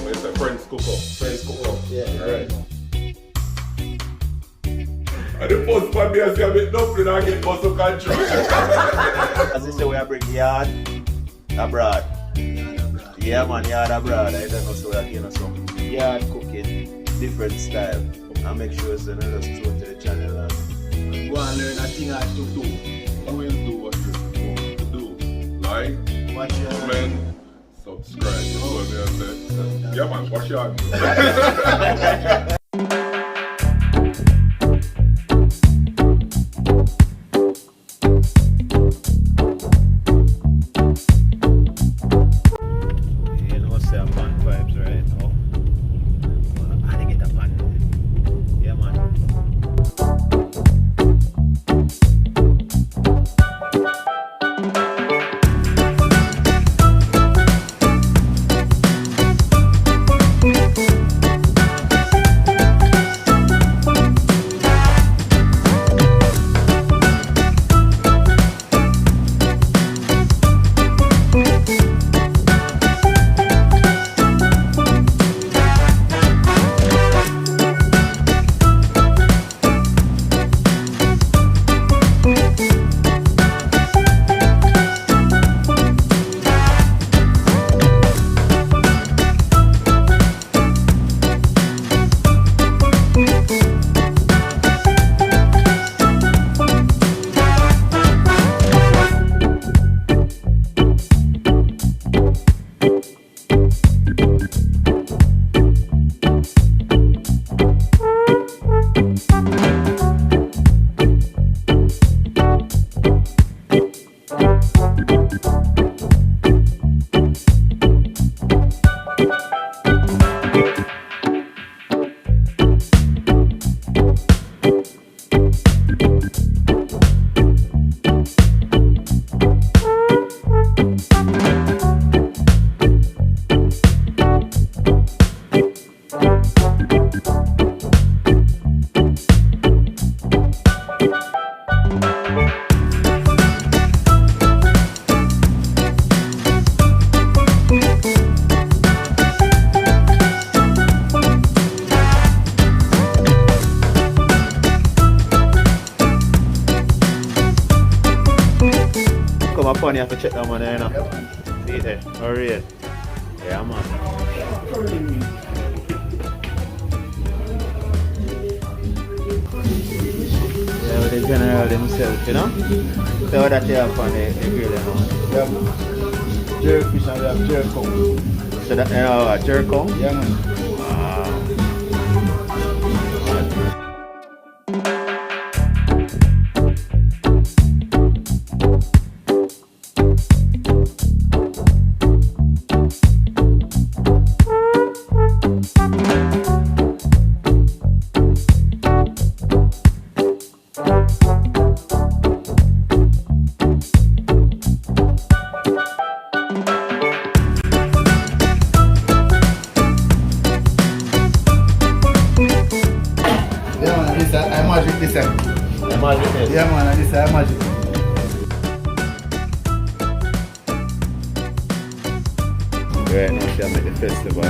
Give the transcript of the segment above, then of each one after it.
It's a French cook up. French cook up. Yeah. Right. And the first man me I say a bit dumpling and get muscle control. As you say, we are bring yard abroad. Yeah man, yard abroad. I don't know, so we are getting some yard cooking, different style. And make sure it's in just tune to the channel and go and learn a thing or two too. Always do what you're supposed to do. Like, comment, subscribe. You know what I say? Yeah man, wash your hands. Funny, you have to check that one there, you know. See it there, alright. Yeah, man. Yeah, with the general himself, you know. So that you have on the grill, you know. Yeah, man. Jerk fish and we have jerk out. So that, you know, jerk out? Yeah, man. Yeah man, and this is magic. Right now she at the festival.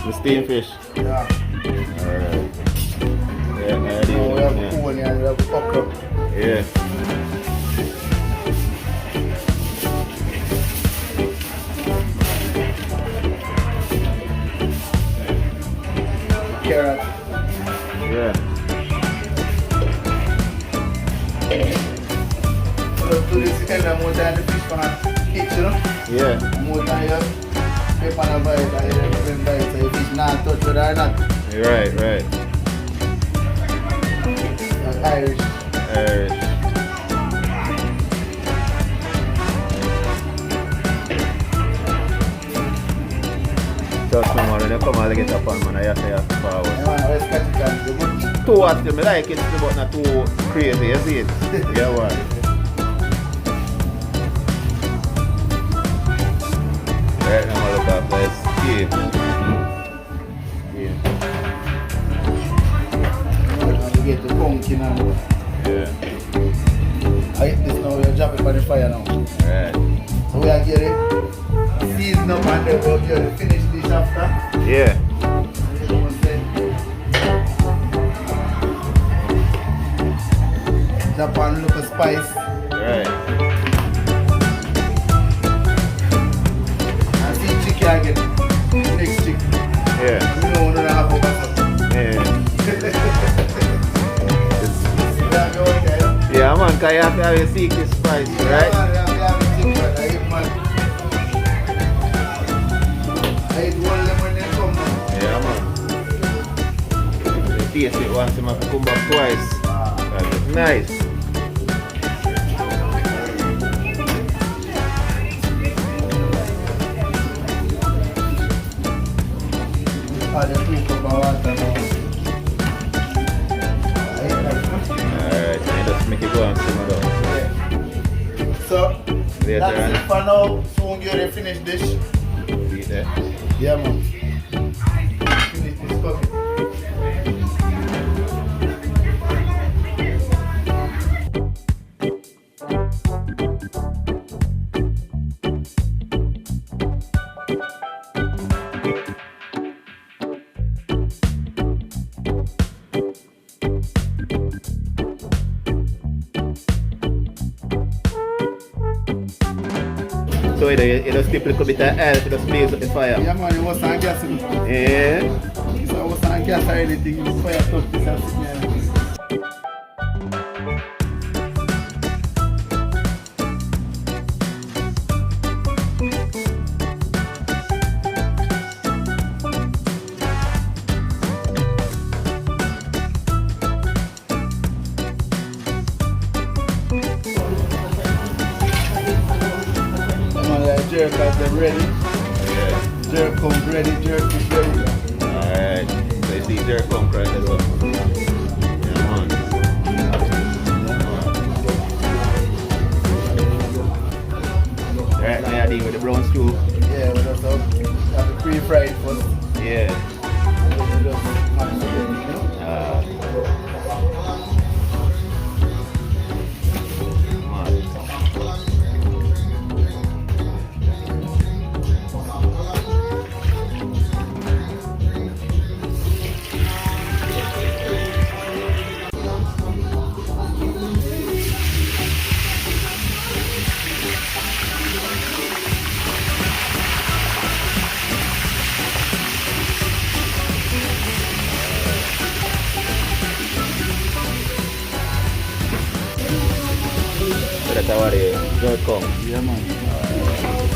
The steamed fish? Yeah. Alright. Yeah, no, we have corn and we have okra. Yeah. Carrot. Yeah. Let's do this and more time the fish from the kitchen, you know? Yeah. More time you pep on a bite and you don't bite so the fish not touch it or not. Right. Irish. Just no more when you come Alligator Pond, man, I have to forward. Yeah, man, let's catch it on the good. Too hot, I like it, but not too crazy, you see it? Yeah, what? Right now, I look after escape. You get the pumpkin and Yeah. I hit this now, we'll drop it on the fire now. Right. So we are getting season up and then we'll get the finish dish after. Yeah. You know what I'm saying? Drop on look of spice Right. and see chicken again. Next chicken. Yeah. You know, we don't have a bus. Yeah. Yeah, Yeah, man, because you have to have your secret spice, right? Yeah, man. You taste it once, you have to come back twice. That's nice. Alright, then just make it go and simmer down. So, Later that's on. it for now. Soon you're the finished dish. Eat that. Yeah, man. Finish this cooking. So it just keep a little bit of air to just blaze up the fire. Yeah, man, it was on gas. Yeah. So it was on gas or anything. The fire touch this and sit there. Jerk as they're ready. Yeah. Jerk comes ready, jerk is ready. Alright. So you see there come right as well. Yeah, man. Right, now I deal with the brown stew. Yeah, we just have to pre-fry it first. Yeah. And then we just mash it in, you know? Man. So that's how it don't come. Yeah, man.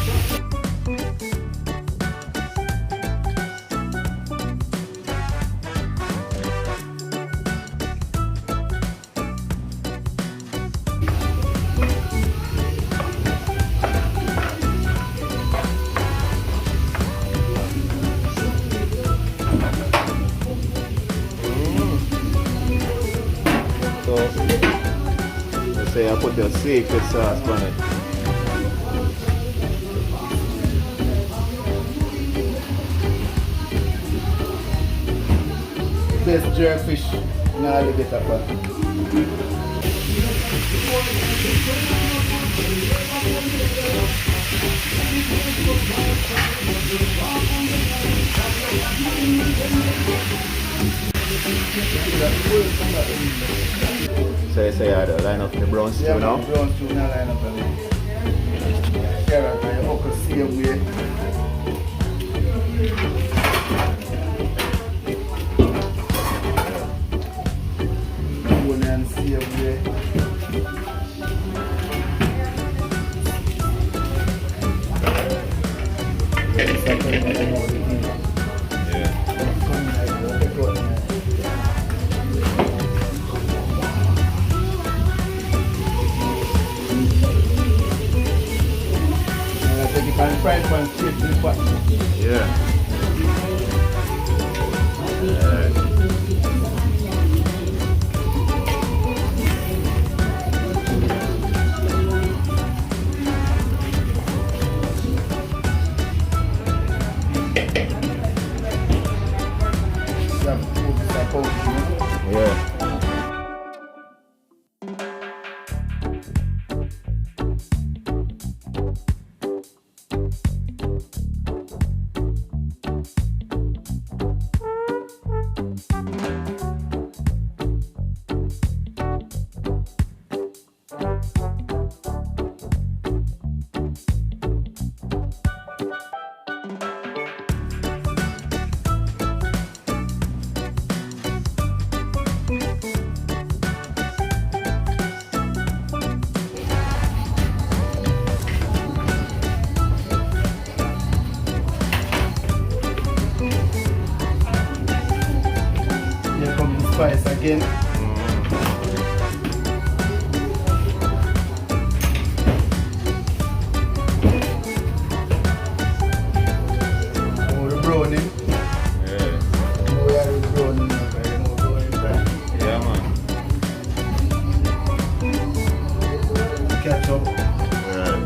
So let's say I put your secret sauce on it. Best jerk fish in Alligator Pond. So you say you had to line up the brown stew Yeah, now? man, brown stew now line up and carrot and your okra same way. Onion same way. frying pan straight in the pot. Yeah. Yeah. Here comes the spice again. More the browning. Yeah. Now we are the browning. Okay, more browning time. Yeah, man. Ketchup. Right.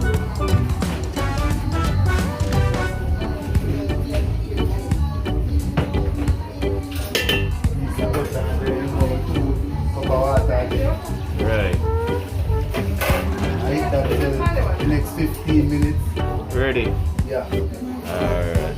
Mix the butter and then over 2 cup of water again. Right. I eat that till the next 15 minutes. Ready? Yeah. Alright.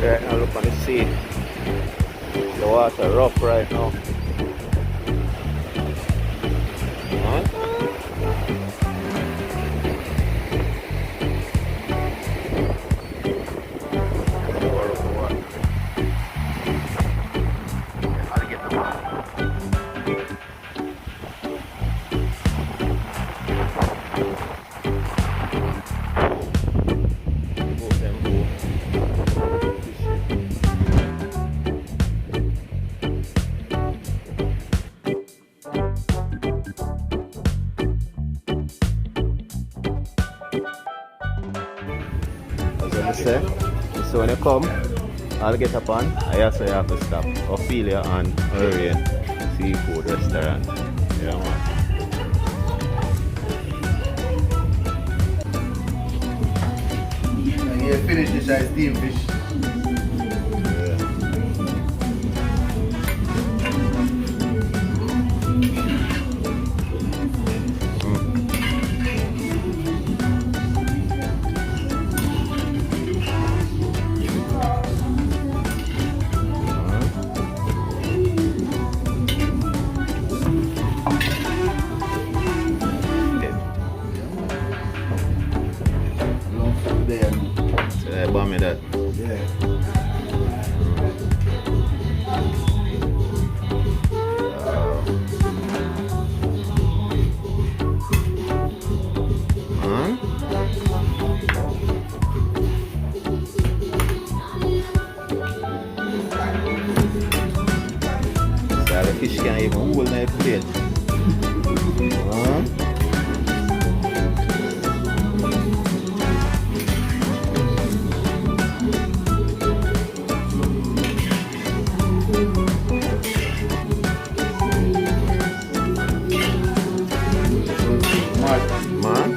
Right now, look on the sea. The water rough right now. Huh? Say, so when you come, Alligator Pond, I also have to stop Ophelia and Orren seafood restaurant. Yeah, man. fish or steam fish. Long food there. So bomb me that. Yeah. So the fish can't even hold in the plate. Man.